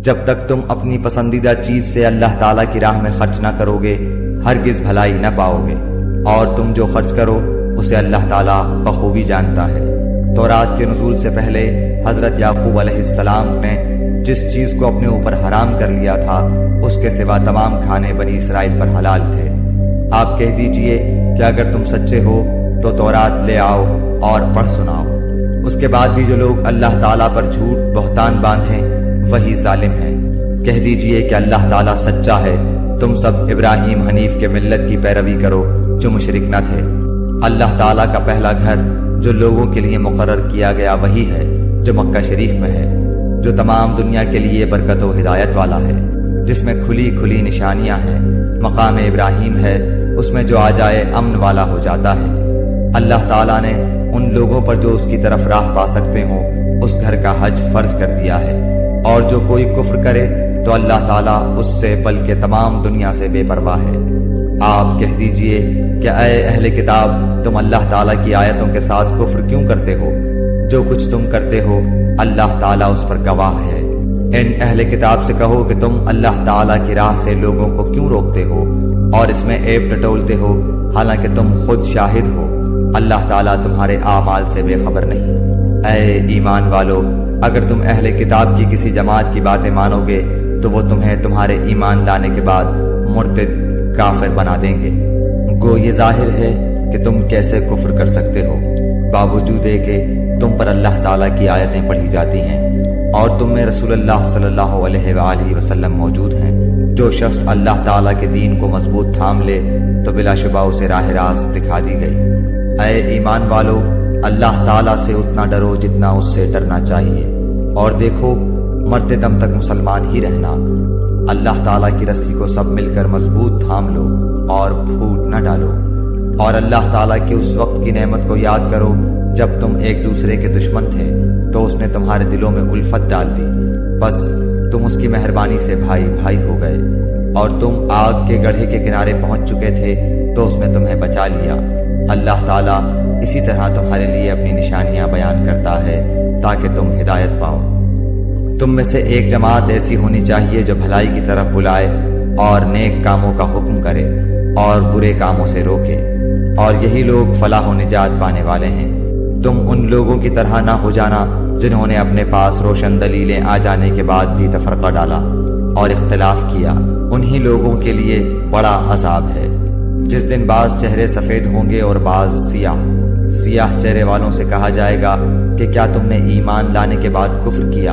جب تک تم اپنی پسندیدہ چیز سے اللہ تعالیٰ کی راہ میں خرچ نہ کرو گے ہرگز بھلائی نہ پاؤ گے، اور تم جو خرچ کرو اسے اللہ تعالیٰ بخوبی جانتا ہے۔ تورات کے نزول سے پہلے حضرت یعقوب علیہ السلام نے جس چیز کو اپنے اوپر حرام کر لیا تھا اس کے سوا تمام کھانے بنی اسرائیل پر حلال تھے۔ آپ کہہ دیجئے کہ اگر تم سچے ہو تو تورات لے آؤ اور پڑھ سناؤ۔ اس کے بعد بھی جو لوگ اللہ تعالیٰ پر جھوٹ بہتان باندھیں وہی ظالم ہیں۔ کہہ دیجئے کہ اللہ تعالیٰ سچا ہے، تم سب ابراہیم حنیف کے ملت کی پیروی کرو جو مشرک نہ تھے۔ اللہ تعالیٰ کا پہلا گھر جو لوگوں کے لیے مقرر کیا گیا وہی ہے جو مکہ شریف میں ہے، جو تمام دنیا کے لیے برکت و ہدایت والا ہے، جس میں کھلی کھلی نشانیاں ہیں۔ مقام ابراہیم ہے، اس میں جو آ جائے امن والا ہو جاتا ہے۔ اللہ تعالیٰ نے ان لوگوں پر جو اس کی طرف راہ پا سکتے ہوں اس گھر کا حج فرض کر دیا ہے، اور جو کوئی کفر کرے تو اللہ تعالیٰ اس سے بلکہ تمام دنیا سے بے پرواہ ہے۔ آپ کہہ دیجئے کہ اے اہل کتاب، تم اللہ تعالیٰ کی آیتوں کے ساتھ کفر کیوں کرتے ہو؟ جو کچھ تم کرتے ہو اللہ تعالیٰ اس پر گواہ ہے۔ ان اہل کتاب سے کہو کہ تم اللہ تعالیٰ کی راہ سے لوگوں کو کیوں روکتے ہو اور اس میں عیب ٹٹولتے ہو، حالانکہ تم خود شاہد ہو اللہ تعالیٰ تمہارے اعمال سے بے خبر نہیں۔ اے ایمان والو، اگر تم اہل کتاب کی کسی جماعت کی باتیں مانو گے تو وہ تمہیں تمہارے ایمان لانے کے بعد مرتد کافر بنا دیں گے۔ گو یہ ظاہر ہے کہ تم کیسے کفر کر سکتے ہو، باوجود کہ تم پر اللہ تعالیٰ کی آیتیں پڑھی جاتی ہیں اور تم میں رسول اللہ صلی اللہ علیہ وآلہ وسلم موجود ہیں۔ جو شخص اللہ تعالیٰ کے دین کو مضبوط تھام لے تو بلا شبہ اسے راہ راست دکھا دی گئی۔ اے ایمان والو، اللہ تعالیٰ سے اتنا ڈرو جتنا اس سے ڈرنا چاہیے، اور دیکھو مرتے دم تک مسلمان ہی رہنا۔ اللہ تعالیٰ کی رسی کو سب مل کر مضبوط تھام لو اور پھوٹ نہ ڈالو، اور اللہ تعالیٰ کی اس وقت کی نعمت کو یاد کرو جب تم ایک دوسرے کے دشمن تھے تو اس نے تمہارے دلوں میں الفت ڈال دی، بس تم اس کی مہربانی سے بھائی بھائی ہو گئے، اور تم آگ کے گڑھے کے کنارے پہنچ چکے تھے تو اس نے تمہیں بچا لیا۔ اللہ تعالیٰ اسی طرح تمہارے لیے اپنی نشانیاں بیان کرتا ہے تاکہ تم ہدایت پاؤ۔ تم میں سے ایک جماعت ایسی ہونی چاہیے جو بھلائی کی طرف بلائے اور نیک کاموں کا حکم کرے اور برے کاموں سے روکے، اور یہی لوگ فلاح و نجات پانے والے ہیں۔ تم ان لوگوں کی طرح نہ ہو جانا جنہوں نے اپنے پاس روشن دلیلیں آ جانے کے بعد بھی تفرقہ ڈالا اور اختلاف کیا، انہی لوگوں کے لیے بڑا عذاب ہے۔ جس دن بعض چہرے سفید ہوں گے اور بعض سیاہ چہرے والوں سے کہا جائے گا کہ کیا تم نے ایمان لانے کے بعد کفر کیا؟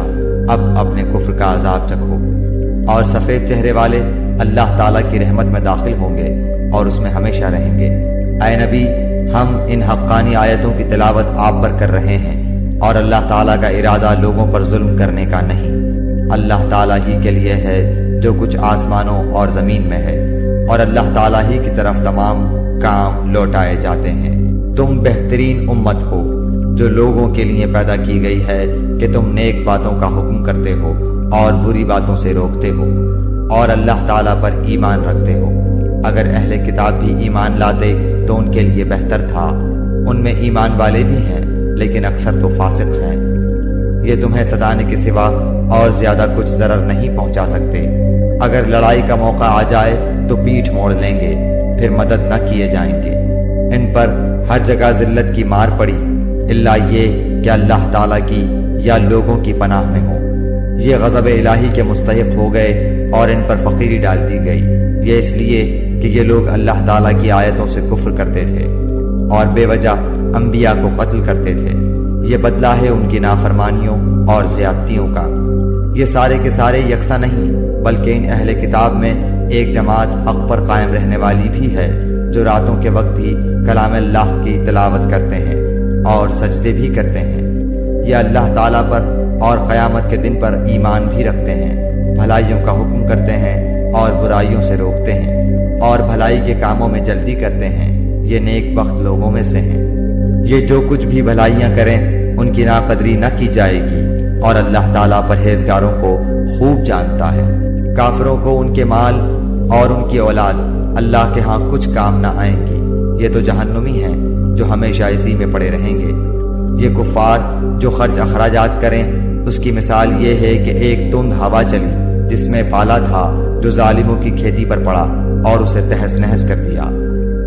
اب اپنے کفر کا عذاب چکھو۔ اور سفید چہرے والے اللہ تعالیٰ کی رحمت میں داخل ہوں گے اور اس میں ہمیشہ رہیں گے۔ اے نبی، ہم ان حقانی آیتوں کی تلاوت آپ پر کر رہے ہیں، اور اللہ تعالیٰ کا ارادہ لوگوں پر ظلم کرنے کا نہیں۔ اللہ تعالیٰ ہی کے لیے ہے جو کچھ آسمانوں اور زمین میں ہے، اور اللہ تعالیٰ ہی کی طرف تمام کام لوٹائے جاتے ہیں۔ تم بہترین امت ہو جو لوگوں کے لیے پیدا کی گئی ہے کہ تم نیک باتوں کا حکم کرتے ہو اور بری باتوں سے روکتے ہو، اور اللہ تعالیٰ پر ایمان رکھتے ہو۔ اگر اہل کتاب بھی ایمان لاتے تو ان کے لیے بہتر تھا، ان میں ایمان والے بھی ہیں لیکن اکثر تو فاسق ہیں۔ یہ تمہیں ستانے کے سوا اور زیادہ کچھ ضرر نہیں پہنچا سکتے۔ اگر لڑائی کا موقع آ جائے تو پیٹھ موڑ لیں گے، پھر مدد نہ کیے جائیں گے۔ ان پر ہر جگہ ذلت کی مار پڑی، الا یہ کہ اللہ تعالیٰ کی یا لوگوں کی پناہ میں ہو۔ یہ غضب الہی کے مستحق ہو گئے اور ان پر فقیری ڈال دی گئی، یہ اس لیے کہ یہ لوگ اللہ تعالیٰ کی آیتوں سے کفر کرتے تھے اور بے وجہ انبیاء کو قتل کرتے تھے۔ یہ بدلہ ہے ان کی نافرمانیوں اور زیادتیوں کا۔ یہ سارے کے سارے یکساں نہیں، بلکہ ان اہل کتاب میں ایک جماعت حق پر قائم رہنے والی بھی ہے، جو راتوں کے وقت بھی کلام اللہ کی تلاوت کرتے ہیں اور سجدے بھی کرتے ہیں۔ یہ اللہ تعالیٰ پر اور قیامت کے دن پر ایمان بھی رکھتے ہیں، بھلائیوں کا حکم کرتے ہیں اور برائیوں سے روکتے ہیں، اور بھلائی کے کاموں میں جلدی کرتے ہیں۔ یہ نیک بخت لوگوں میں سے ہیں۔ یہ جو کچھ بھی بھلائیاں کریں ان کی ناقدری نہ کی جائے گی، اور اللہ تعالیٰ پرہیزگاروں کو خوب جانتا ہے۔ کافروں کو ان کے مال اور ان کی اولاد اللہ کے ہاں کچھ کام نہ آئیں گی، یہ تو جہنمی ہیں جو ہمیشہ اسی میں پڑے رہیں گے۔ یہ کفار جو خرچ اخراجات کریں اس کی مثال یہ ہے کہ ایک تند ہوا چلی جس میں پالا تھا جو ظالموں کی کھیتی پر پڑا اور اسے تہس نہس کر دیا۔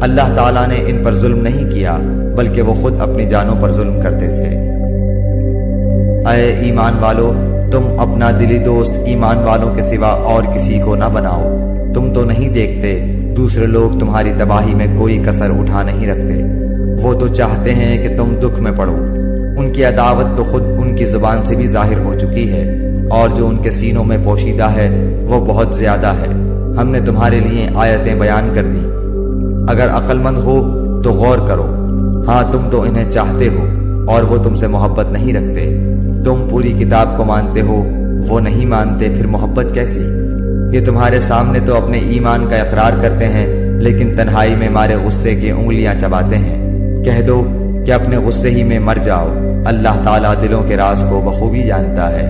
اللہ تعالیٰ نے ان پر ظلم نہیں کیا بلکہ وہ خود اپنی جانوں پر ظلم کرتے تھے۔ اے ایمان والو، تم اپنا دلی دوست ایمان والوں کے سوا اور کسی کو نہ بناؤ۔ تم تو نہیں دیکھتے دوسرے لوگ تمہاری تباہی میں کوئی کسر اٹھا نہیں رکھتے۔ وہ تو چاہتے ہیں کہ تم دکھ میں پڑو۔ ان کی عداوت تو خود ان کی زبان سے بھی ظاہر ہو چکی ہے، اور جو ان کے سینوں میں پوشیدہ ہے وہ بہت زیادہ ہے۔ ہم نے تمہارے لیے آیتیں بیان کر دیں، اگر عقل مند ہو تو غور کرو۔ ہاں تم تو انہیں چاہتے ہو اور وہ تم سے محبت نہیں رکھتے۔ تم پوری کتاب کو مانتے ہو، وہ نہیں مانتے، پھر محبت کیسی؟ یہ تمہارے سامنے تو اپنے ایمان کا اقرار کرتے ہیں، لیکن تنہائی میں مارے غصے کی انگلیاں چباتے ہیں۔ کہہ دو کہ اپنے غصے ہی میں مر جاؤ، اللہ تعالیٰ دلوں کے راز کو بخوبی جانتا ہے۔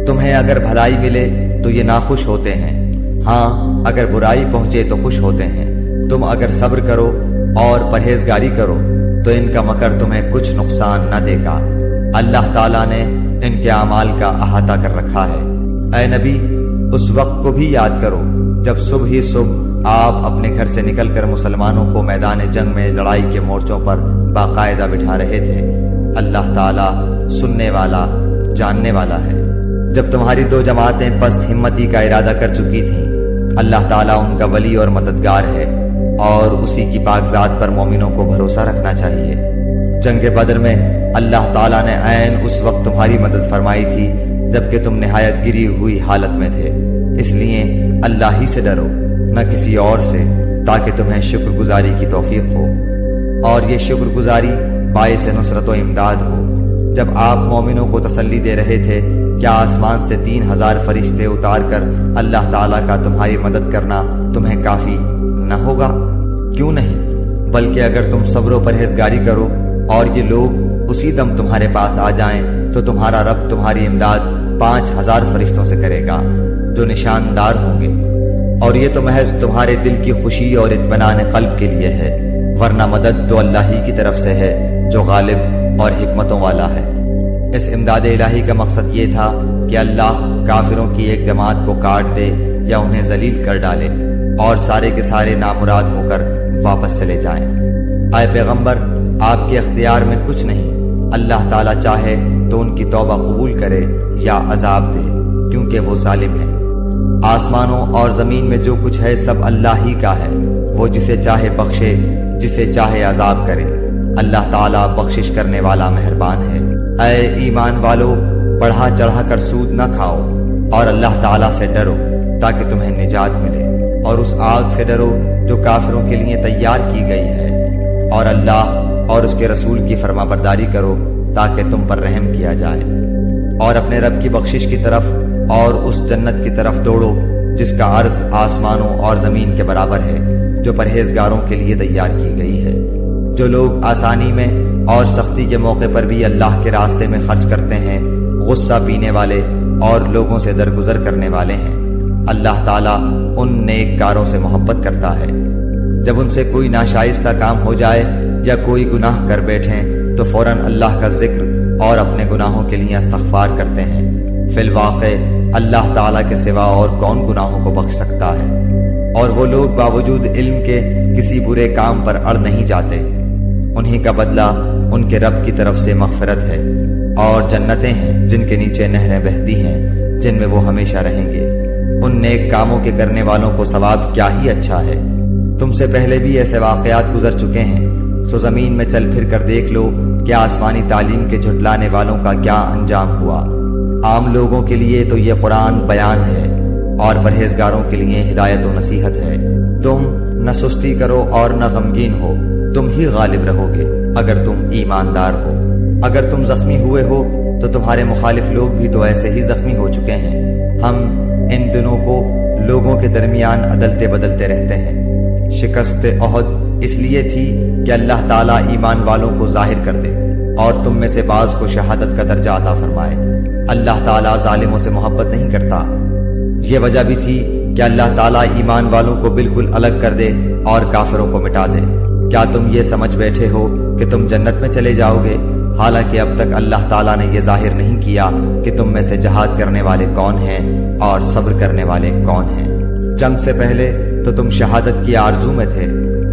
تمہیں اگر بھلائی ملے تو یہ ناخوش ہوتے ہیں، ہاں اگر برائی پہنچے تو خوش ہوتے ہیں۔ تم اگر صبر کرو اور پرہیزگاری کرو تو ان کا مکر تمہیں کچھ نقصان نہ دے گا۔ اللہ تعالیٰ نے ان کے اعمال کا احاطہ کر رکھا ہے۔ اے نبی، اس وقت کو بھی یاد کرو جب صبح ہی صبح آپ اپنے گھر سے نکل کر مسلمانوں کو میدان جنگ میں لڑائی کے مورچوں پر باقاعدہ بٹھا رہے تھے۔ اللہ تعالیٰ سننے والا، جاننے والا ہے۔ جب تمہاری دو جماعتیں پست ہمتی کا ارادہ کر چکی تھیں، اللہ تعالیٰ ان کا ولی اور مددگار ہے، اور اسی کی پاک ذات پر مومنوں کو بھروسہ رکھنا چاہیے۔ جنگ بدر میں اللہ تعالیٰ نے عین اس وقت تمہاری مدد فرمائی تھی جبکہ تم نہایت گری ہوئی حالت میں تھے۔ اس لیے اللہ ہی سے ڈرو، نہ کسی اور سے، تاکہ تمہیں شکر گزاری کی توفیق ہو، اور یہ شکر گزاری باعث نصرت و امداد ہو۔ جب آپ مومنوں کو تسلی دے رہے تھے، کیا آسمان سے 3000 فرشتے اتار کر اللہ تعالیٰ کا تمہاری مدد کرنا تمہیں کافی نہ ہوگا؟ کیوں نہیں، بلکہ اگر تم صبر و پرہیزگاری کرو اور یہ لوگ اسی دم تمہارے پاس آ جائیں تو تمہارا رب تمہاری امداد 5000 فرشتوں سے کرے گا جو نشاندار ہوں گے، اور یہ تو محض تمہارے دل کی خوشی اور اطمینان قلب کے لیے ہے، ورنہ مدد تو اللہ ہی کی طرف سے ہے جو غالب اور حکمتوں والا ہے۔ اس امداد الہی کا مقصد یہ تھا کہ اللہ کافروں کی ایک جماعت کو کاٹ دے یا انہیں ذلیل کر ڈالے اور سارے کے سارے نامراد ہو کر واپس چلے جائیں۔ اے پیغمبر، آپ کے اختیار میں کچھ نہیں، اللہ تعالیٰ چاہے تو ان کی توبہ قبول کرے یا عذاب دے، کیونکہ وہ ظالم ہے۔ آسمانوں اور زمین میں جو کچھ ہے سب اللہ ہی کا ہے، وہ جسے چاہے بخشے، جسے چاہے عذاب کرے۔ اللہ تعالیٰ بخشش کرنے والا مہربان ہے۔ اے ایمان والو، بڑھا چڑھا کر سود نہ کھاؤ، اور اللہ تعالیٰ سے ڈرو تاکہ تمہیں نجات ملے، اور اس آگ سے ڈرو جو کافروں کے لیے تیار کی گئی ہے، اور اللہ اور اس کے رسول کی فرما برداری کرو تاکہ تم پر رحم کیا جائے، اور اپنے رب کی بخشش کی طرف اور اس جنت کی طرف دوڑو جس کا عرض آسمانوں اور زمین کے برابر ہے، جو پرہیزگاروں کے لیے تیار کی گئی ہے۔ جو لوگ آسانی میں اور سختی کے موقع پر بھی اللہ کے راستے میں خرچ کرتے ہیں، غصہ پینے والے اور لوگوں سے درگزر کرنے والے ہیں، اللہ تعالیٰ ان نیک کاروں سے محبت کرتا ہے۔ جب ان سے کوئی ناشائستہ کام ہو جائے یا کوئی گناہ کر بیٹھیں تو فوراً اللہ کا ذکر اور اپنے گناہوں کے لیے استغفار کرتے ہیں۔ فی الواقع اللہ تعالیٰ کے سوا اور کون گناہوں کو بخش سکتا ہے، اور وہ لوگ باوجود علم کے کسی برے کام پر اڑ نہیں جاتے۔ انہی کا بدلہ ان کے رب کی طرف سے مغفرت ہے، اور جنتیں ہیں جن کے نیچے نہریں بہتی ہیں، جن میں وہ ہمیشہ رہیں گے۔ ان نیک کاموں کے کرنے والوں کو ثواب کیا ہی اچھا ہے۔ تم سے پہلے بھی ایسے واقعات گزر چکے ہیں، سو زمین میں چل پھر کر دیکھ لو کہ آسمانی تعلیم کے جھٹلانے والوں کا کیا انجام ہوا۔ عام لوگوں کے لیے تو یہ قرآن بیان ہے، اور پرہیزگاروں کے لیے ہدایت و نصیحت ہے۔ تم نہ سستی کرو اور نہ غمگین ہو، تم ہی غالب رہو گے اگر تم ایماندار ہو۔ اگر تم زخمی ہوئے ہو تو تمہارے مخالف لوگ بھی تو ایسے ہی زخمی ہو چکے ہیں۔ ہم ان دنوں کو لوگوں کے درمیان عدلتے بدلتے رہتے ہیں۔ شکست احد اس لیے تھی کہ اللہ تعالیٰ ایمان والوں کو ظاہر کر دے اور تم میں سے بعض کو شہادت کا درجہ عطا فرمائے۔ اللہ تعالیٰ ظالموں سے محبت نہیں کرتا۔ یہ وجہ بھی تھی کہ اللہ تعالیٰ ایمان والوں کو بالکل الگ کر دے اور کافروں کو مٹا دے۔ کیا تم یہ سمجھ بیٹھے ہو کہ تم جنت میں چلے جاؤ گے؟ حالانکہ اب تک اللہ تعالیٰ نے یہ ظاہر نہیں کیا کہ تم میں سے جہاد کرنے والے کون ہیں اور صبر کرنے والے کون ہیں۔ جنگ سے پہلے تو تم شہادت کی آرزو میں تھے،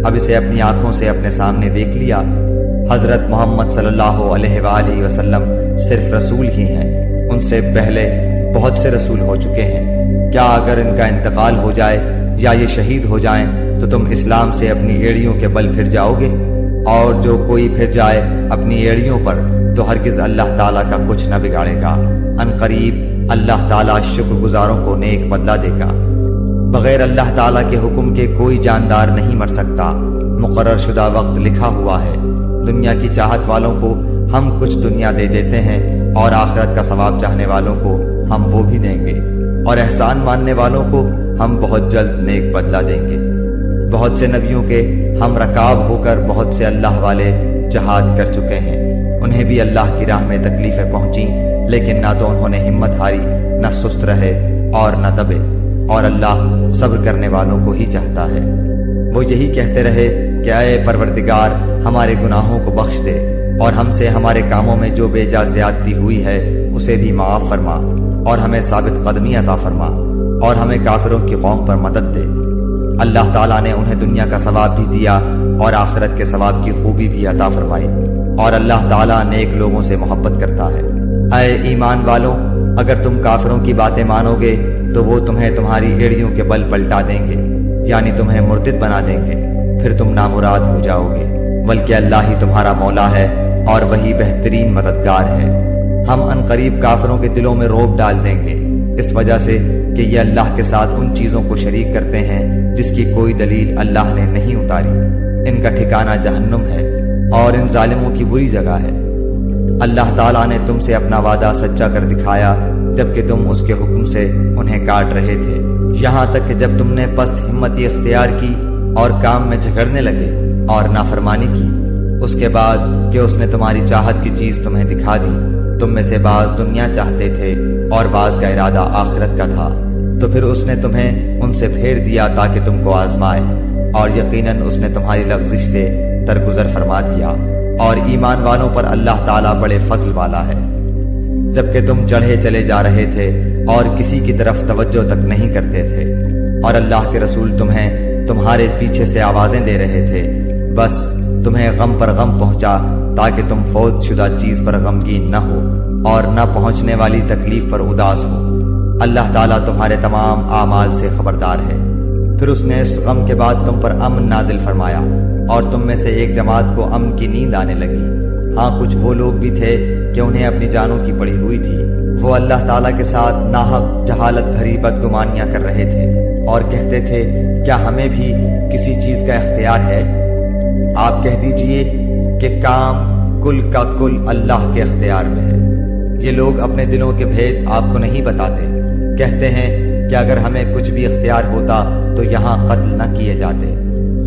اب اسے اپنی آنکھوں سے اپنے سامنے دیکھ لیا۔ حضرت محمد صلی اللہ علیہ وآلہ وسلم صرف رسول ہی ہیں، ان سے پہلے بہت سے رسول ہو چکے ہیں۔ کیا اگر ان کا انتقال ہو جائے یا یہ شہید ہو جائیں تو تم اسلام سے اپنی ایڑیوں کے بل پھر جاؤ گے؟ اور جو کوئی پھر جائے اپنی ایڑیوں پر تو ہرگز اللہ تعالیٰ کا کچھ نہ بگاڑے گا۔ ان قریب اللہ تعالیٰ شکر گزاروں کو نیک بدلہ دے گا۔ بغیر اللہ تعالیٰ کے حکم کے کوئی جاندار نہیں مر سکتا، مقرر شدہ وقت لکھا ہوا ہے۔ دنیا کی چاہت والوں کو ہم کچھ دنیا دے دیتے ہیں اور آخرت کا ثواب چاہنے والوں کو ہم وہ بھی دیں گے، اور احسان ماننے والوں کو ہم بہت جلد نیک بدلہ دیں گے۔ بہت سے نبیوں کے ہم رکاب ہو کر بہت سے اللہ والے جہاد کر چکے ہیں، انہیں بھی اللہ کی راہ میں تکلیفیں پہنچیں، لیکن نہ تو انہوں نے ہمت ہاری، نہ سست رہے اور نہ دبے، اور اللہ صبر کرنے والوں کو ہی چاہتا ہے۔ وہ یہی کہتے رہے کہ اے پروردگار ہمارے گناہوں کو بخش دے، اور ہم سے ہمارے کاموں میں جو بے جا زیادتی ہوئی ہے اسے بھی معاف فرما، اور ہمیں ثابت قدمی عطا فرما، اور ہمیں کافروں کی قوم پر مدد دے۔ اللہ تعالیٰ نے انہیں دنیا کا ثواب بھی دیا اور آخرت کے ثواب کی خوبی بھی عطا فرمائی، اور اللہ تعالیٰ نیک لوگوں سے محبت کرتا ہے۔ اے ایمان والوں، اگر تم کافروں کی باتیں مانو گے تو وہ تمہیں تمہاری ایڑیوں کے بل پلٹا دیں گے، یعنی تمہیں مرتد بنا دیں گے، پھر تم نامراد ہو جاؤ گے، بلکہ اللہ ہی تمہارا مولا ہے اور وہی بہترین مددگار ہے۔ ہم ان قریب کافروں کے دلوں میں رعب ڈال دیں گے، اس وجہ سے کہ یہ اللہ کے ساتھ ان چیزوں کو شریک کرتے ہیں جس کی کوئی دلیل اللہ نے نہیں اتاری۔ ان کا ٹھکانہ جہنم ہے اور ان ظالموں کی بری جگہ ہے۔ اللہ تعالیٰ نے تم سے اپنا وعدہ سچا کر دکھایا جبکہ تم اس کے حکم سے انہیں کاٹ رہے تھے، یہاں تک کہ جب تم نے پست ہمتی اختیار کی اور کام میں جھگڑنے لگے اور نافرمانی کی، اس کے بعد کہ اس نے تمہاری چاہت کی چیز تمہیں دکھا دی۔ تم میں سے بعض دنیا چاہتے تھے اور بعض کا ارادہ آخرت کا تھا، تو پھر اس نے تمہیں ان سے پھیر دیا تاکہ تم کو آزمائے، اور یقیناً اس نے تمہاری لغزش سے درگزر فرما دیا، اور ایمان والوں پر اللہ تعالیٰ بڑے فضل والا ہے۔ جبکہ تم چڑھے چلے جا رہے تھے اور کسی کی طرف توجہ تک نہیں کرتے تھے، اور اللہ کے رسول تمہیں تمہارے پیچھے سے آوازیں دے رہے تھے، بس تمہیں غم پر غم پہنچا تاکہ تم فوت شدہ چیز پر غمگین نہ ہو اور نہ پہنچنے والی تکلیف پر اداس ہو۔ اللہ تعالیٰ تمہارے تمام اعمال سے خبردار ہے۔ پھر اس نے اس غم کے بعد تم پر امن نازل فرمایا، اور تم میں سے ایک جماعت کو امن کی نیند آنے لگی۔ ہاں کچھ وہ لوگ بھی تھے کہ انہیں اپنی جانوں کی پڑی ہوئی تھی، وہ اللہ تعالیٰ کے ساتھ ناحق جہالت بھری بدگمانیاں کر رہے تھے اور کہتے تھے کیا ہمیں بھی کسی چیز کا اختیار ہے؟ آپ کہہ دیجئے کہ کام کل کا کل اللہ کے اختیار میں ہے۔ یہ لوگ اپنے دلوں کے بھید آپ کو نہیں بتاتے، کہتے ہیں کہ اگر ہمیں کچھ بھی اختیار ہوتا تو یہاں قتل نہ کیے جاتے۔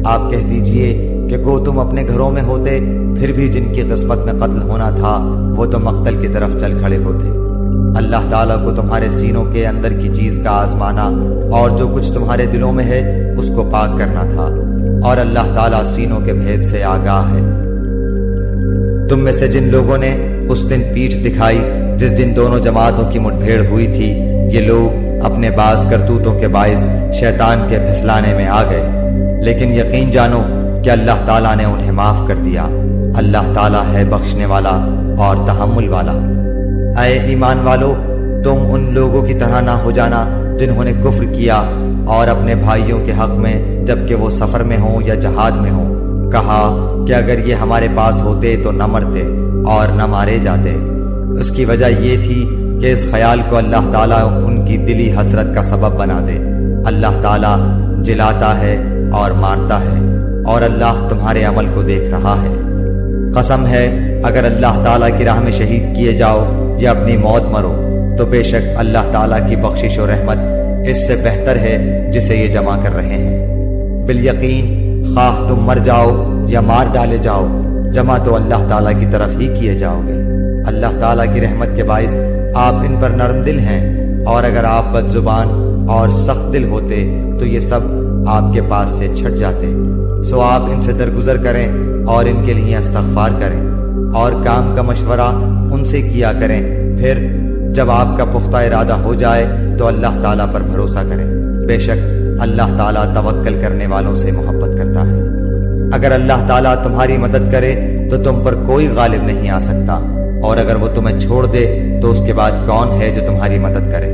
آپ کہہ دیجئے کہ گو تم اپنے گھروں میں ہوتے، پھر بھی جن کی قسمت میں قتل ہونا تھا وہ تو مقتل کی طرف چل کھڑے ہوتے۔ اللہ تعالیٰ کو تمہارے سینوں کے اندر کی چیز کا آزمانا اور جو کچھ تمہارے دلوں میں ہے اس کو پاک کرنا تھا، اور اللہ تعالیٰ سینوں کے بھید سے آگاہ ہے۔ تم میں سے جن لوگوں نے اس دن پیٹھ دکھائی جس دن دونوں جماعتوں کی مٹ بھیڑ ہوئی تھی، یہ لوگ اپنے بعض کرتوتوں کے باعث شیطان کے پھسلانے میں آ گئے، لیکن یقین جانو کہ اللہ تعالیٰ نے انہیں معاف کر دیا۔ اللہ تعالیٰ ہے بخشنے والا اور تحمل والا۔ اے ایمان والو، تم ان لوگوں کی طرح نہ ہو جانا جنہوں نے کفر کیا اور اپنے بھائیوں کے حق میں جبکہ وہ سفر میں ہوں یا جہاد میں ہوں کہا کہ اگر یہ ہمارے پاس ہوتے تو نہ مرتے اور نہ مارے جاتے۔ اس کی وجہ یہ تھی کہ اس خیال کو اللہ تعالیٰ ان کی دلی حسرت کا سبب بنا دے۔ اللہ تعالیٰ جلاتا ہے اور مارتا ہے، اور اللہ تمہارے عمل کو دیکھ رہا ہے۔ قسم ہے اگر اللہ تعالیٰ کی راہ میں شہید کیے جاؤ یا اپنی موت مرو تو بے شک اللہ تعالیٰ کی بخشش و رحمت اس سے بہتر ہے جسے یہ جمع کر رہے ہیں۔ بالیقین خواہ تم مر جاؤ یا مار ڈالے جاؤ، جمع تو اللہ تعالیٰ کی طرف ہی کیے جاؤ گے۔ اللہ تعالیٰ کی رحمت کے باعث آپ ان پر نرم دل ہیں، اور اگر آپ بد زبان اور سخت دل ہوتے تو یہ سب آپ کے پاس سے چھٹ جاتے۔ سو آپ ان سے درگزر کریں اور ان کے لیے استغفار کریں، اور کام کا مشورہ ان سے کیا کریں، پھر جب آپ کا پختہ ارادہ ہو جائے تو اللہ تعالیٰ پر بھروسہ کریں، بے شک اللہ تعالیٰ توکل کرنے والوں سے محبت کرتا ہے۔ اگر اللہ تعالیٰ تمہاری مدد کرے تو تم پر کوئی غالب نہیں آ سکتا، اور اگر وہ تمہیں چھوڑ دے تو اس کے بعد کون ہے جو تمہاری مدد کرے؟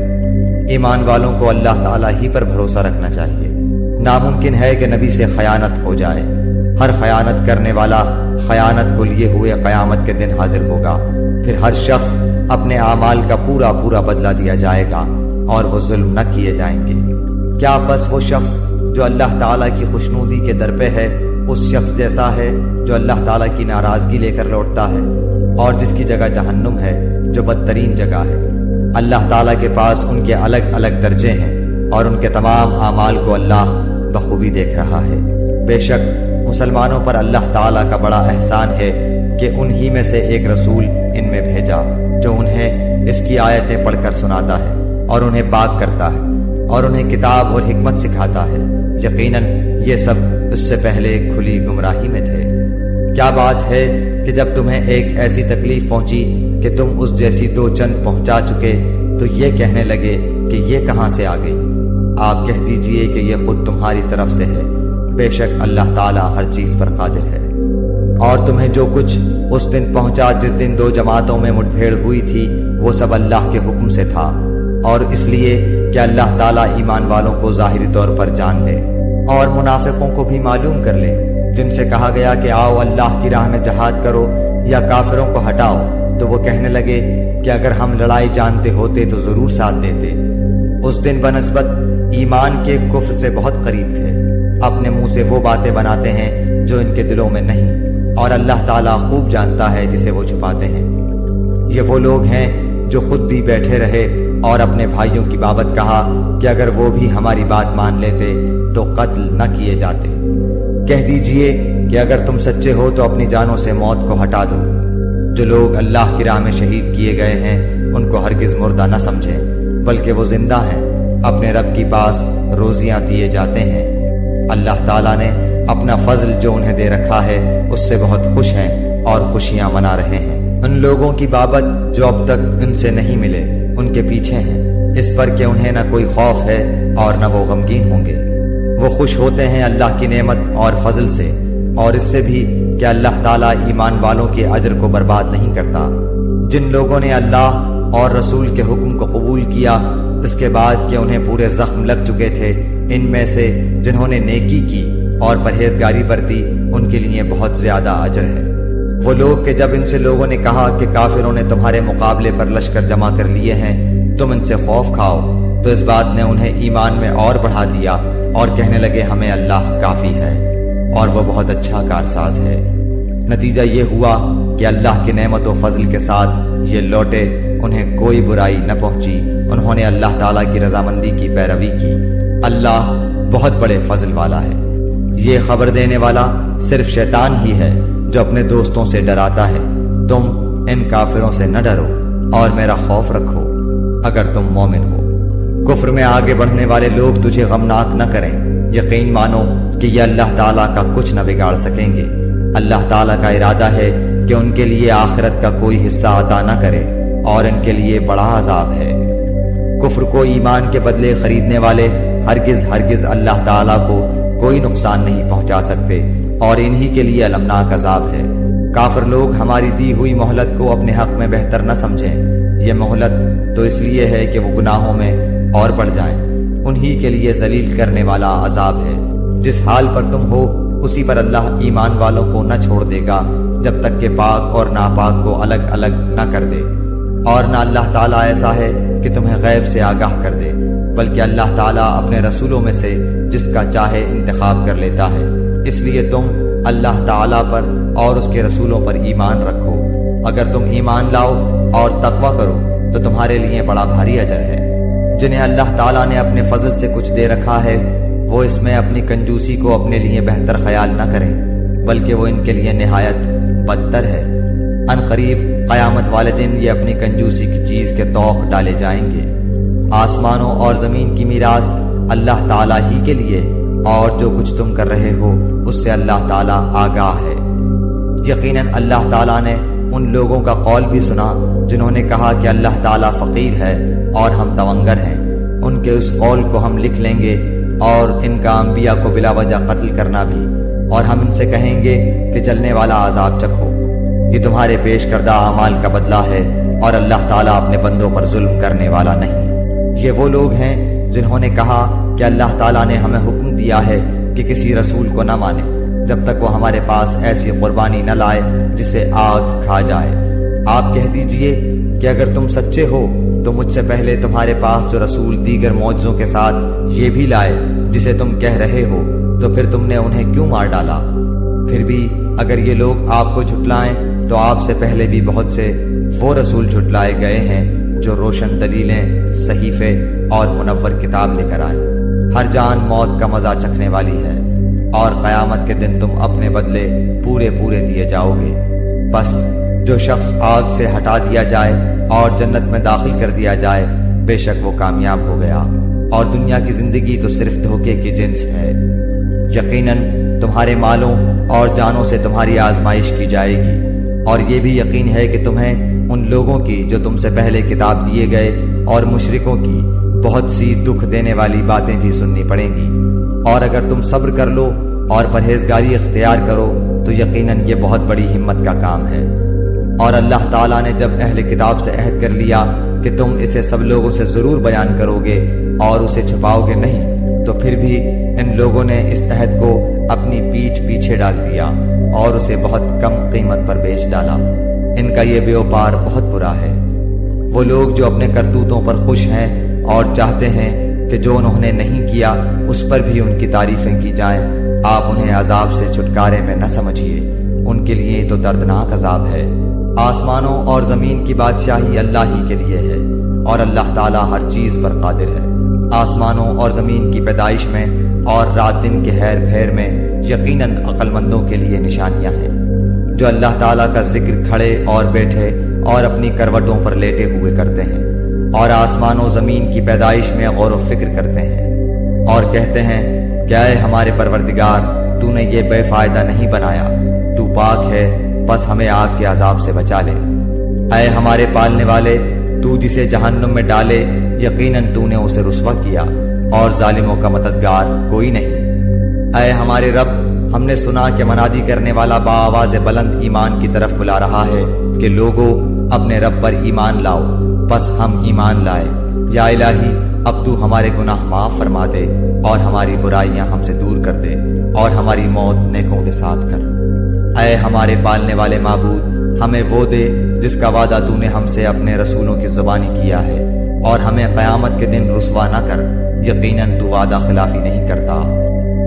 ایمان والوں کو اللہ تعالیٰ ہی پر بھروسہ رکھنا چاہیے۔ ناممکن ہے کہ نبی سے خیانت ہو جائے۔ ہر خیانت کرنے والا خیانت کو لیے ہوئے قیامت کے دن حاضر ہوگا، پھر ہر شخص اپنے اعمال کا پورا پورا بدلہ دیا جائے گا اور وہ ظلم نہ کیے جائیں گے۔ کیا بس وہ شخص جو اللہ تعالیٰ کی خوشنودی کے در پہ ہے اس شخص جیسا ہے جو اللہ تعالیٰ کی ناراضگی لے کر لوٹتا ہے اور جس کی جگہ جہنم ہے جو بدترین جگہ ہے۔ اللہ تعالیٰ کے پاس ان کے الگ الگ درجے ہیں اور ان کے تمام اعمال کو اللہ بخوبی دیکھ رہا ہے۔ بے شک مسلمانوں پر اللہ تعالیٰ کا بڑا احسان ہے کہ انہی میں سے ایک رسول ان میں بھیجا جو انہیں اس کی آیتیں پڑھ کر سناتا ہے اور انہیں پاک کرتا ہے اور انہیں کتاب اور حکمت سکھاتا ہے۔ یقیناً یہ سب اس سے پہلے کھلی گمراہی میں تھے۔ کیا بات ہے کہ جب تمہیں ایک ایسی تکلیف پہنچی کہ تم اس جیسی دو چند پہنچا چکے تو یہ کہنے لگے کہ یہ کہاں سے آ گئی؟ آپ کہہ دیجئے کہ یہ خود تمہاری طرف سے ہے، بے شک اللہ تعالیٰ ہر چیز پر قادر ہے۔ اور تمہیں جو کچھ اس دن پہنچا جس دن دو جماعتوں میں مٹ بھیڑ ہوئی تھی وہ سب اللہ کے حکم سے تھا، اور اس لیے کہ اللہ تعالیٰ ایمان والوں کو ظاہری طور پر جان لے اور منافقوں کو بھی معلوم کر لے، جن سے کہا گیا کہ آؤ اللہ کی راہ میں جہاد کرو یا کافروں کو ہٹاؤ، تو وہ کہنے لگے کہ اگر ہم لڑائی جانتے ہوتے تو ضرور ساتھ دیتے۔ اس دن بنسبت ایمان کے کفر سے بہت قریب تھے۔ اپنے منہ سے وہ باتیں بناتے ہیں جو ان کے دلوں میں نہیں، اور اللہ تعالیٰ خوب جانتا ہے جسے وہ چھپاتے ہیں۔ یہ وہ لوگ ہیں جو خود بھی بیٹھے رہے اور اپنے بھائیوں کی بابت کہا کہ اگر وہ بھی ہماری بات مان لیتے تو قتل نہ کیے جاتے۔ کہہ دیجئے کہ اگر تم سچے ہو تو اپنی جانوں سے موت کو ہٹا دو۔ جو لوگ اللہ کی راہ میں شہید کیے گئے ہیں ان کو ہرگز مردہ نہ سمجھیں، بلکہ وہ زندہ ہیں، اپنے رب کے پاس روزیاں دیے جاتے ہیں۔ اللہ تعالیٰ نے اپنا فضل جو انہیں دے رکھا ہے اس سے بہت خوش ہیں اور خوشیاں منا رہے ہیں۔ ان لوگوں کی بابت جو اب تک ان سے نہیں ملے ان کے پیچھے ہیں، اس پر کہ انہیں نہ کوئی خوف ہے اور نہ وہ غمگین ہوں گے۔ وہ خوش ہوتے ہیں اللہ کی نعمت اور فضل سے، اور اس سے بھی کہ اللہ تعالیٰ ایمان والوں کے اجر کو برباد نہیں کرتا۔ جن لوگوں نے اللہ اور رسول کے حکم کو قبول کیا اس کے بعد کہ انہیں پورے زخم لگ چکے تھے، ان میں سے جنہوں نے نیکی کی اور پرہیزگاری برتی ان کے لیے بہت زیادہ اجر ہے۔ وہ لوگ کہ جب ان سے لوگوں نے کہا کہ کافروں نے تمہارے مقابلے پر لشکر جمع کر لیے ہیں، تم ان سے خوف کھاؤ، تو اس بات نے انہیں ایمان میں اور بڑھا دیا اور کہنے لگے ہمیں اللہ کافی ہے اور وہ بہت اچھا کارساز ہے۔ نتیجہ یہ ہوا کہ اللہ کی نعمت و فضل کے ساتھ یہ لوٹے، انہیں کوئی برائی نہ پہنچی، انہوں نے اللہ تعالیٰ کی رضامندی کی پیروی کی۔ اللہ بہت بڑے فضل والا ہے۔ یہ خبر دینے والا صرف شیطان ہی ہے جو اپنے دوستوں سے ڈراتا ہے۔ تم ان کافروں سے نہ ڈرو اور میرا خوف رکھو اگر تم مومن ہو۔ کفر میں آگے بڑھنے والے لوگ تجھے غمناک نہ کریں، یقین مانو کہ یہ اللہ تعالیٰ کا کچھ نہ بگاڑ سکیں گے۔ اللہ تعالیٰ کا ارادہ ہے کہ ان کے لیے آخرت کا کوئی حصہ عطا نہ کرے اور ان کے لیے بڑا عذاب ہے۔ کفر کو ایمان کے بدلے خریدنے والے ہرگز ہرگز اللہ تعالیٰ کو کوئی نقصان نہیں پہنچا سکتے، اور انہی کے لیے المناک عذاب ہے۔ کافر لوگ ہماری دی ہوئی مہلت کو اپنے حق میں بہتر نہ سمجھیں۔ یہ مہلت تو اس لیے ہے کہ وہ گناہوں میں اور بڑھ جائیں۔ انہی کے لیے ذلیل کرنے والا عذاب ہے۔ جس حال پر تم ہو اسی پر اللہ ایمان والوں کو نہ چھوڑ دے گا جب تک کہ پاک اور ناپاک کو الگ الگ نہ کر دے، اور نہ اللہ تعالیٰ ایسا ہے کہ تمہیں غیب سے آگاہ کر دے، بلکہ اللہ تعالیٰ اپنے رسولوں میں سے جس کا چاہے انتخاب کر لیتا ہے۔ اس لیے تم اللہ تعالیٰ پر اور اس کے رسولوں پر ایمان رکھو۔ اگر تم ایمان لاؤ اور تقوی کرو تو تمہارے لیے بڑا بھاری اجر ہے۔ جنہیں اللہ تعالیٰ نے اپنے فضل سے کچھ دے رکھا ہے وہ اس میں اپنی کنجوسی کو اپنے لیے بہتر خیال نہ کریں، بلکہ وہ ان کے لیے نہایت بدتر ہے۔ ان قریب قیامت والے دن یہ اپنی کنجوسی کی چیز کے طوق ڈالے جائیں گے۔ آسمانوں اور زمین کی میراث اللہ تعالیٰ ہی کے لیے، اور جو کچھ تم کر رہے ہو اس سے اللہ تعالیٰ آگاہ ہے۔ یقیناً اللہ تعالیٰ نے ان لوگوں کا قول بھی سنا جنہوں نے کہا کہ اللہ تعالیٰ فقیر ہے اور ہم تونگر ہیں۔ ان کے اس قول کو ہم لکھ لیں گے اور ان کا انبیاء کو بلا وجہ قتل کرنا بھی، اور ہم ان سے کہیں گے کہ جلنے والا عذاب چکھو۔ یہ تمہارے پیش کردہ اعمال کا بدلہ ہے اور اللہ تعالیٰ اپنے بندوں پر ظلم کرنے والا نہیں۔ یہ وہ لوگ ہیں جنہوں نے کہا کہ اللہ تعالیٰ نے ہمیں حکم دیا ہے کہ کسی رسول کو نہ مانیں جب تک وہ ہمارے پاس ایسی قربانی نہ لائے جسے آگ کھا جائے۔ آپ کہہ دیجئے کہ اگر تم سچے ہو تو مجھ سے پہلے تمہارے پاس جو رسول دیگر معجزوں کے ساتھ یہ بھی لائے جسے تم کہہ رہے ہو، تو پھر تم نے انہیں کیوں مار ڈالا؟ پھر بھی اگر یہ لوگ آپ کو جھٹلائیں تو آپ سے پہلے بھی بہت سے وہ رسول جھٹلائے گئے ہیں جو روشن دلیلیں، صحیفے اور منور کتاب لے کر آئے۔ ہر جان موت کا مزہ چکھنے والی ہے اور قیامت کے دن تم اپنے بدلے پورے دیے جاؤ گے۔ بس جو شخص آگ سے ہٹا دیا جائے اور جنت میں داخل کر دیا جائے، بے شک وہ کامیاب ہو گیا، اور دنیا کی زندگی تو صرف دھوکے کی جنس ہے۔ یقیناً تمہارے مالوں اور جانوں سے تمہاری آزمائش کی جائے گی، اور یہ بھی یقین ہے کہ تمہیں ان لوگوں کی جو تم سے پہلے کتاب دیے گئے اور مشرکوں کی بہت سی دکھ دینے والی باتیں بھی سننی پڑیں گی، اور اگر تم صبر کر لو اور پرہیزگاری اختیار کرو تو یقیناً یہ بہت بڑی ہمت کا کام ہے۔ اور اللہ تعالیٰ نے جب اہل کتاب سے عہد کر لیا کہ تم اسے سب لوگوں سے ضرور بیان کرو گے اور اسے چھپاؤ گے نہیں، تو پھر بھی ان لوگوں نے اس عہد کو اپنی پیٹھ پیچھے ڈال دیا اور اسے بہت کم قیمت پر بیچ ڈالا۔ ان کا یہ بیوپار بہت برا ہے۔ وہ لوگ جو اپنے کرتوتوں پر خوش ہیں اور چاہتے ہیں کہ جو انہوں نے نہیں کیا اس پر بھی ان کی تعریفیں کی جائیں، آپ انہیں عذاب سے چھٹکارے میں نہ سمجھیے، ان کے لیے تو دردناک عذاب ہے۔ آسمانوں اور زمین کی بادشاہی اللہ ہی کے لیے ہے، اور اللہ تعالیٰ ہر چیز پر قادر ہے۔ آسمانوں اور زمین کی پیدائش میں اور رات دن کے ہیر پھیر میں یقیناً عقل مندوں کے لیے نشانیاں ہیں، جو اللہ تعالیٰ کا ذکر کھڑے اور بیٹھے اور اپنی کروٹوں پر لیٹے ہوئے کرتے ہیں، اور آسمان و زمین کی پیدائش میں غور و فکر کرتے ہیں، اور کہتے ہیں کہ اے ہمارے پروردگار، تو نے یہ بے فائدہ نہیں بنایا، تو پاک ہے، بس ہمیں آگ کے عذاب سے بچا لے۔ اے ہمارے پالنے والے، تو جسے جہنم میں ڈالے یقیناً تو نے اسے رسوا کیا، اور ظالموں کا مددگار کوئی نہیں۔ اے ہمارے رب، ہم نے سنا کہ منادی کرنے والا بآواز بلند ایمان کی طرف بلا رہا ہے کہ لوگو اپنے رب پر ایمان لاؤ، بس ہم ایمان لائے۔ یا الہی، اب تو ہمارے گناہ معاف فرما دے اور ہماری برائیاں ہم سے دور کر دے، اور ہماری موت نیکوں کے ساتھ کر۔ اے ہمارے پالنے والے معبود، ہمیں وہ دے جس کا وعدہ تو نے ہم سے اپنے رسولوں کی زبانی کیا ہے، اور ہمیں قیامت کے دن رسوا نہ کر، یقیناً تو وعدہ خلافی نہیں کرتا۔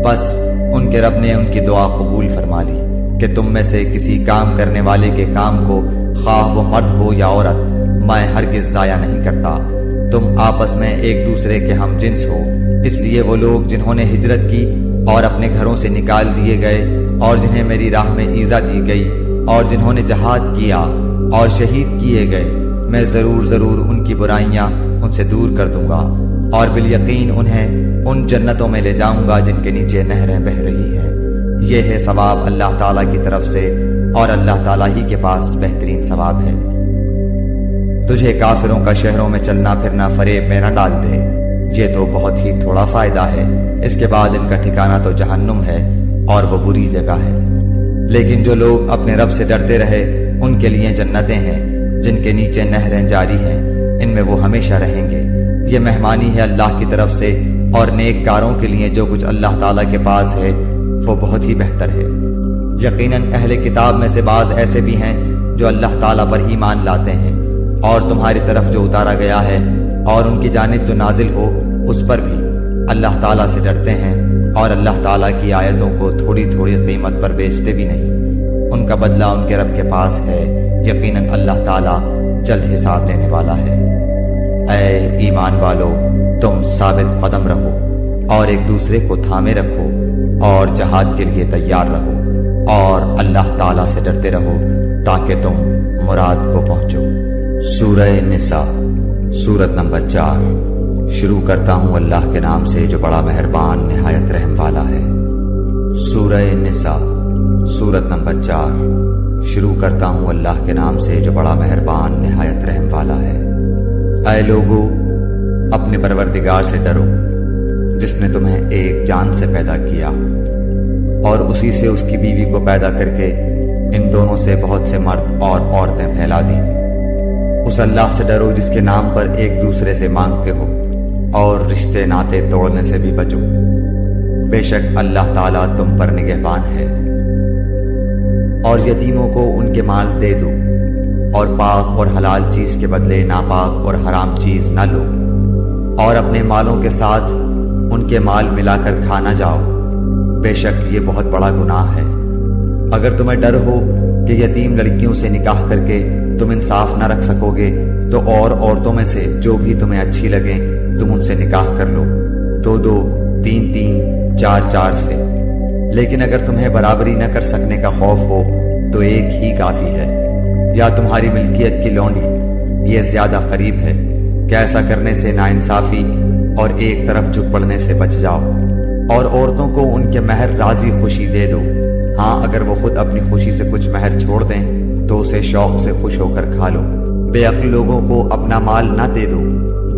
بس ان کے رب نے ان کی دعا قبول فرما لی کہ تم میں سے کسی کام کرنے والے کے کام کو، خواہ وہ مرد ہو یا عورت، میں ہرگز ضائع نہیں کرتا۔ تم آپس میں ایک دوسرے کے ہم جنس ہو، اس لیے وہ لوگ جنہوں نے ہجرت کی اور اپنے گھروں سے نکال دیے گئے، اور جنہیں میری راہ میں ایذا دی گئی، اور جنہوں نے جہاد کیا اور شہید کیے گئے، میں ضرور ان کی برائیاں ان سے دور کر دوں گا، اور بالیقین انہیں ان جنتوں میں لے جاؤں گا جن کے نیچے نہریں بہہ رہی ہیں۔ یہ ہے ثواب اللہ تعالیٰ کی طرف سے، اور اللہ تعالیٰ ہی کے پاس بہترین ثواب ہے۔ تجھے کافروں کا شہروں میں چلنا پھرنا فریب میں نہ ڈال دے، یہ تو بہت ہی تھوڑا فائدہ ہے، اس کے بعد ان کا ٹھکانہ تو جہنم ہے، اور وہ بری جگہ ہے۔ لیکن جو لوگ اپنے رب سے ڈرتے رہے ان کے لیے جنتیں ہیں جن کے نیچے نہریں جاری ہیں، ان میں وہ ہمیشہ رہیں گے۔ یہ مہمانی ہے اللہ کی طرف سے، اور نیک کاروں کے لیے جو کچھ اللہ تعالیٰ کے پاس ہے وہ بہت ہی بہتر ہے۔ یقیناً اہل کتاب میں سے بعض ایسے بھی ہیں جو اللہ تعالیٰ پر ایمان لاتے ہیں، اور تمہاری طرف جو اتارا گیا ہے اور ان کی جانب جو نازل ہو اس پر بھی اللہ تعالیٰ سے ڈرتے ہیں، اور اللہ تعالیٰ کی آیتوں کو تھوڑی قیمت پر بیچتے بھی نہیں۔ ان کا بدلہ ان کے رب کے پاس ہے، یقیناً اللہ تعالیٰ جلد حساب لینے والا ہے۔ اے ایمان والو، تم ثابت قدم رہو اور ایک دوسرے کو تھامے رکھو، اور جہاد کے لیے تیار رہو، اور اللہ تعالیٰ سے ڈرتے رہو تاکہ تم مراد کو پہنچو۔ سورہ نساء، سورت نمبر 4۔ شروع کرتا ہوں اللہ کے نام سے جو بڑا مہربان نہایت رحم والا ہے۔ سورہ نساء، سورت نمبر 4۔ شروع کرتا ہوں اللہ کے نام سے جو بڑا مہربان نہایت رحم والا ہے۔ اے لوگو، اپنے پروردگار سے ڈرو جس نے تمہیں ایک جان سے پیدا کیا اور اسی سے اس کی بیوی کو پیدا کر کے ان دونوں سے بہت سے مرد اور عورتیں پھیلا دیں۔ اس اللہ سے ڈرو جس کے نام پر ایک دوسرے سے مانگتے ہو اور رشتے ناتے توڑنے سے بھی بچو۔ بے شک اللہ تعالیٰ تم پر نگہبان ہے۔ اور یتیموں کو ان کے مال دے دو اور پاک اور حلال چیز کے بدلے ناپاک اور حرام چیز نہ لو، اور اپنے مالوں کے ساتھ ان کے مال ملا کر کھا نہ جاؤ، بے شک یہ بہت بڑا گناہ ہے۔ اگر تمہیں ڈر ہو کہ یتیم لڑکیوں سے نکاح کر کے تم انصاف نہ رکھ سکو گے تو اور عورتوں میں سے جو بھی تمہیں اچھی لگیں تم ان سے نکاح کر لو، 2-2، 3-3، 4-4 سے۔ لیکن اگر تمہیں برابری نہ کر سکنے کا خوف ہو تو ایک ہی کافی ہے، یا تمہاری ملکیت کی لونڈی، یہ زیادہ قریب ہے کہ ایسا کرنے سے ناانصافی اور ایک طرف جھک پڑنے سے بچ جاؤ۔ اور عورتوں کو ان کے مہر راضی خوشی دے دو، ہاں اگر وہ خود اپنی خوشی سے کچھ مہر چھوڑ دیں تو اسے شوق سے خوش ہو کر کھا لو۔ بے عقل لوگوں کو اپنا مال نہ دے دو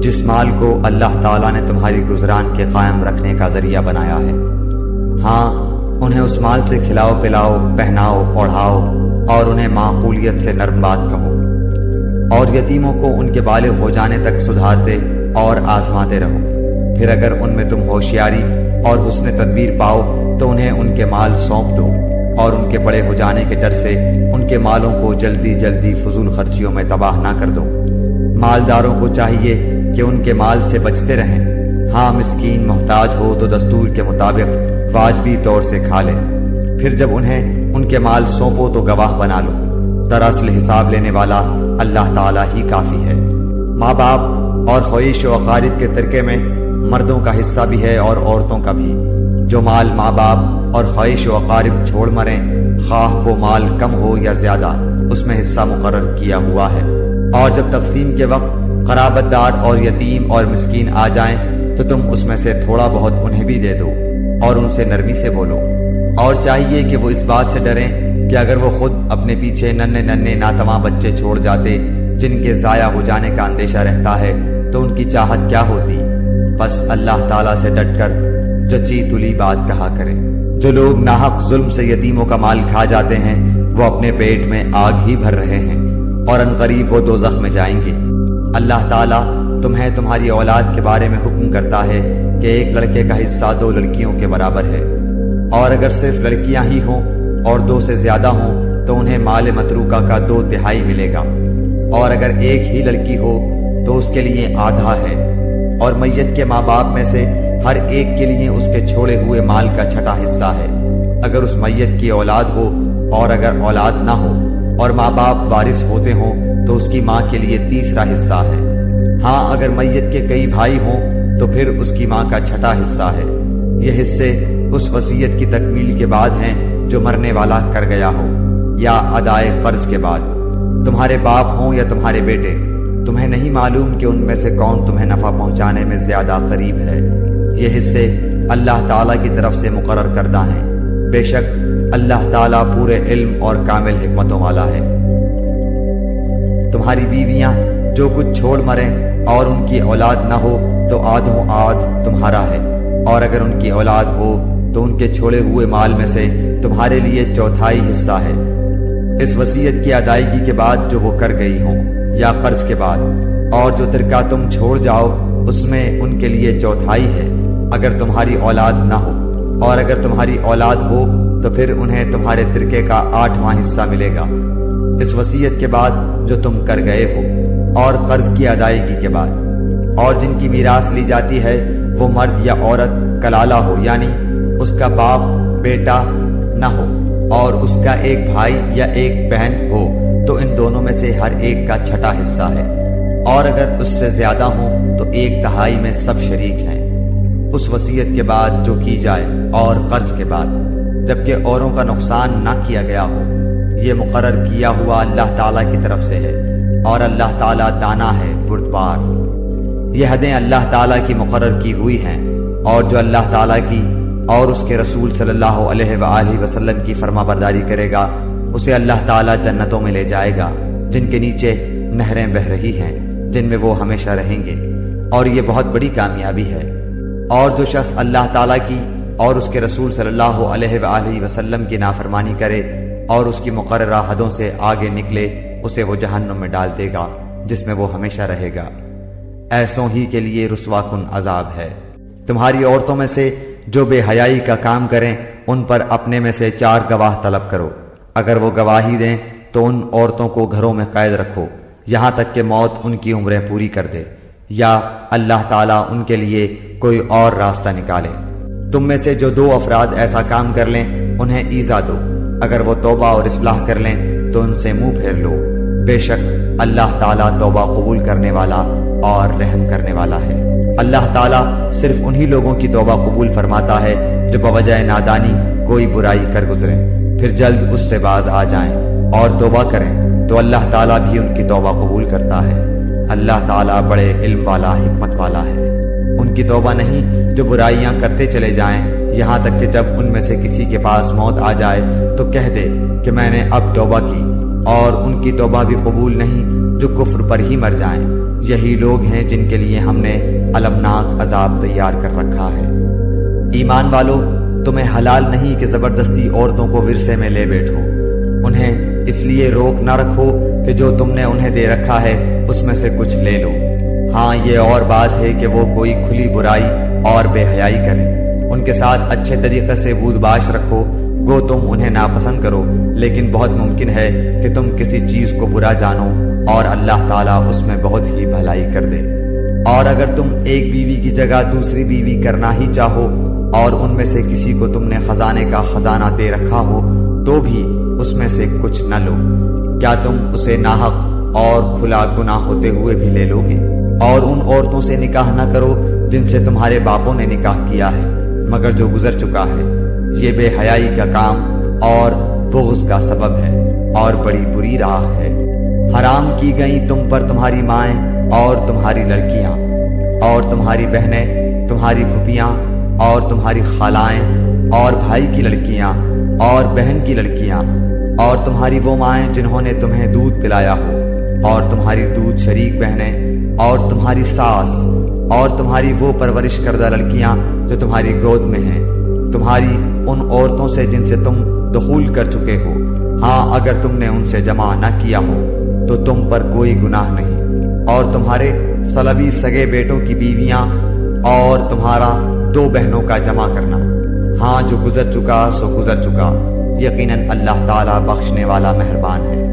جس مال کو اللہ تعالیٰ نے تمہاری گزران کے قائم رکھنے کا ذریعہ بنایا ہے، ہاں انہیں اس مال سے کھلاؤ پلاؤ، پہناؤ اوڑھاؤ، اور انہیں معقولیت سے نرم بات کہو۔ اور یتیموں کو ان کے بالغ ہو جانے تک سدھارتے اور آزماتے رہو، پھر اگر ان میں تم ہوشیاری اور حسن تدبیر پاؤ تو انہیں ان کے مال سونپ دو، اور ان کے بڑے ہو جانے کے ڈر سے ان کے مالوں کو جلدی جلدی فضول خرچیوں میں تباہ نہ کر دو۔ مالداروں کو چاہیے کہ ان کے مال سے بچتے رہیں، ہاں مسکین محتاج ہو تو دستور کے مطابق واجبی طور سے کھا لے، پھر جب انہیں ان کے مال سونپو تو گواہ بنا لو۔ دراصل حساب لینے والا اللہ تعالیٰ ہی کافی ہے۔ ماں باپ اور خویش و اقارب کے ترکے میں مردوں کا حصہ بھی ہے اور عورتوں کا بھی۔ جو مال ماں باپ اور خویش و اقارب چھوڑ مریں، خواہ وہ مال کم ہو یا زیادہ، اس میں حصہ مقرر کیا ہوا ہے۔ اور جب تقسیم کے وقت قرابت دار اور یتیم اور مسکین آ جائیں تو تم اس میں سے تھوڑا بہت انہیں بھی دے دو اور ان سے نرمی سے بولو۔ اور چاہیے کہ وہ اس بات سے ڈریں کہ اگر وہ خود اپنے پیچھے ننھے ناتواں بچے چھوڑ جاتے جن کے ضائع ہو جانے کا اندیشہ رہتا ہے تو ان کی چاہت کیا ہوتی۔ بس اللہ تعالیٰ سے ڈٹ کر جچی تلی بات کہا کریں۔ جو لوگ ناحق ظلم سے یتیموں کا مال کھا جاتے ہیں وہ اپنے پیٹ میں آگ ہی بھر رہے ہیں اور عنقریب وہ دوزخ میں جائیں گے۔ اللہ تعالیٰ تمہیں تمہاری اولاد کے بارے میں حکم کرتا ہے کہ ایک لڑکے کا حصہ 2 لڑکیوں کے برابر ہے، اور اگر صرف لڑکیاں ہی ہوں اور 2 سے زیادہ ہوں تو انہیں مال متروکہ کا 2/3 ملے گا، اور اگر ایک ہی لڑکی ہو تو اس کے لیے آدھا ہے، اور میت کے ماں باپ میں سے ہر ایک کے لیے اس کے چھوڑے ہوئے مال کا 6واں حصہ ہے، اگر اس میت کی اولاد ہو، اور اگر اولاد نہ ہو اور ماں باپ وارث ہوتے ہوں تو اس کی ماں کے لیے 3واں حصہ ہے، ہاں اگر میت کے کئی بھائی ہوں تو پھر اس کی ماں کا 6واں حصہ ہے۔ یہ حصے اس وصیت کی تکمیل کے بعد ہیں جو مرنے والا کر گیا ہو، یا ادائے قرض کے بعد۔ تمہارے باپ ہوں یا تمہارے بیٹے، تمہیں نہیں معلوم کہ ان میں سے کون تمہیں نفع پہنچانے میں زیادہ قریب ہے۔ یہ حصے اللہ تعالیٰ کی طرف سے مقرر کردہ ہیں، بے شک اللہ تعالیٰ پورے علم اور کامل حکمتوں والا ہے۔ تمہاری بیویاں جو کچھ چھوڑ مریں اور ان کی اولاد نہ ہو تو آدھوں آدھ تمہارا ہے، اور اگر ان کی اولاد ہو تو ان کے چھوڑے ہوئے مال میں سے تمہارے لیے 1/4 حصہ ہے، اس وصیت کی ادائیگی کے بعد جو وہ کر گئی ہوں یا قرض کے بعد، اور جو ترکہ تم چھوڑ جاؤ اس میں ان کے لیے 1/4 ہے اگر تمہاری اولاد نہ ہو، اور اگر تمہاری اولاد ہو تو پھر انہیں تمہارے ترکے کا 8واں حصہ ملے گا، اس وصیت کے بعد جو تم کر گئے ہو، اور قرض کی ادائیگی کے بعد۔ اور جن کی میراث لی جاتی ہے وہ مرد یا عورت کلالہ ہو، یعنی اس کا باپ بیٹا نہ ہو اور اس کا ایک بھائی یا ایک بہن ہو تو ان دونوں میں سے ہر ایک کا 6واں حصہ ہے، اور اگر اس سے زیادہ ہوں تو 1/3 میں سب شریک ہیں، اس وصیت کے بعد جو کی جائے اور قرض کے بعد، جبکہ اوروں کا نقصان نہ کیا گیا ہو۔ یہ مقرر کیا ہوا اللہ تعالیٰ کی طرف سے ہے، اور اللہ تعالیٰ دانا ہے بردبار۔ یہ حدیں اللہ تعالیٰ کی مقرر کی ہوئی ہیں، اور جو اللہ تعالیٰ کی اور اس کے رسول صلی اللہ علیہ وآلہ وسلم کی فرما برداری کرے گا اسے اللہ تعالیٰ جنتوں میں لے جائے گا جن کے نیچے نہریں بہہ رہی ہیں، جن میں وہ ہمیشہ رہیں گے، اور یہ بہت بڑی کامیابی ہے۔ اور جو شخص اللہ تعالیٰ کی اور اس کے رسول صلی اللہ علیہ وآلہ وسلم کی نافرمانی کرے اور اس کی مقررہ حدوں سے آگے نکلے، اسے وہ جہنم میں ڈال دے گا جس میں وہ ہمیشہ رہے گا۔ ایسوں ہی کے لیے رسوا کن عذاب ہے۔ تمہاری عورتوں میں سے جو بے حیائی کا کام کریں ان پر اپنے میں سے 4 گواہ طلب کرو۔ اگر وہ گواہی دیں تو ان عورتوں کو گھروں میں قید رکھو یہاں تک کہ موت ان کی عمریں پوری کر دے، یا اللہ تعالیٰ ان کے لیے کوئی اور راستہ نکالے۔ تم میں سے جو 2 افراد ایسا کام کر لیں انہیں ایذا دو، اگر وہ توبہ اور اصلاح کر لیں تو ان سے منہ پھیر لو، بے شک اللہ تعالیٰ توبہ قبول کرنے والا اور رحم کرنے والا ہے۔ اللہ تعالیٰ صرف انہی لوگوں کی توبہ قبول فرماتا ہے جو بوجہ نادانی کوئی برائی کر گزریں پھر جلد اس سے باز آ جائیں اور توبہ کریں تو اللہ تعالیٰ بھی ان کی توبہ قبول کرتا ہے۔ اللہ تعالیٰ بڑے علم والا، حکمت والا ہے۔ ان کی توبہ نہیں جو برائیاں کرتے چلے جائیں یہاں تک کہ جب ان میں سے کسی کے پاس موت آ جائے تو کہہ دے کہ میں نے اب توبہ کی، اور ان کی توبہ بھی قبول نہیں جو کفر پر ہی مر جائیں۔ یہی لوگ ہیں جن کے لیے ہم نے المناک عذاب تیار کر رکھا ہے۔ ایمان والو، تمہیں حلال نہیں کہ زبردستی عورتوں کو ورثے میں لے بیٹھو۔ انہیں اس لیے روک نہ رکھو کہ جو تم نے انہیں دے رکھا ہے اس میں سے کچھ لے لو۔ ہاں یہ اور بات ہے کہ وہ کوئی کھلی برائی اور بے حیائی کریں۔ ان کے ساتھ اچھے طریقے سے بود باش رکھو، گو تم انہیں ناپسند کرو، لیکن بہت ممکن ہے کہ تم کسی چیز کو برا جانو اور اللہ تعالیٰ اس میں بہت ہی بھلائی کر دے۔ اور اگر تم ایک بیوی کی جگہ دوسری بیوی کرنا ہی چاہو اور ان میں سے کسی کو تم نے خزانے کا خزانہ دے رکھا ہو تو بھی اس میں سے کچھ نہ لو، کیا تم اسے ناحق اور کھلا گناہ ہوتے ہوئے بھی لے لو گے؟ اور ان عورتوں سے نکاح نہ کرو جن سے تمہارے باپوں نے نکاح کیا ہے مگر جو گزر چکا ہے، یہ بے حیائی کا کام اور بغض کا سبب ہے اور بڑی بری راہ ہے۔ حرام کی گئیں تم پر تمہاری مائیں اور تمہاری لڑکیاں اور تمہاری بہنیں، تمہاری پھوپھیاں اور تمہاری خالائیں اور بھائی کی لڑکیاں اور بہن کی لڑکیاں اور تمہاری وہ مائیں جنہوں نے تمہیں دودھ پلایا ہو اور تمہاری دودھ شریک بہنیں اور تمہاری ساس اور تمہاری وہ پرورش کردہ لڑکیاں جو تمہاری گود میں ہیں، تمہاری ان عورتوں سے جن سے تم دخول کر چکے ہو، ہاں اگر تم نے ان سے جمع نہ کیا ہو تو تم پر کوئی گناہ نہیں، اور تمہارے صلبی سگے بیٹوں کی بیویاں اور تمہارا 2 بہنوں کا جمع کرنا، ہاں جو گزر چکا سو گزر چکا، یقیناً اللہ تعالیٰ بخشنے والا مہربان ہے۔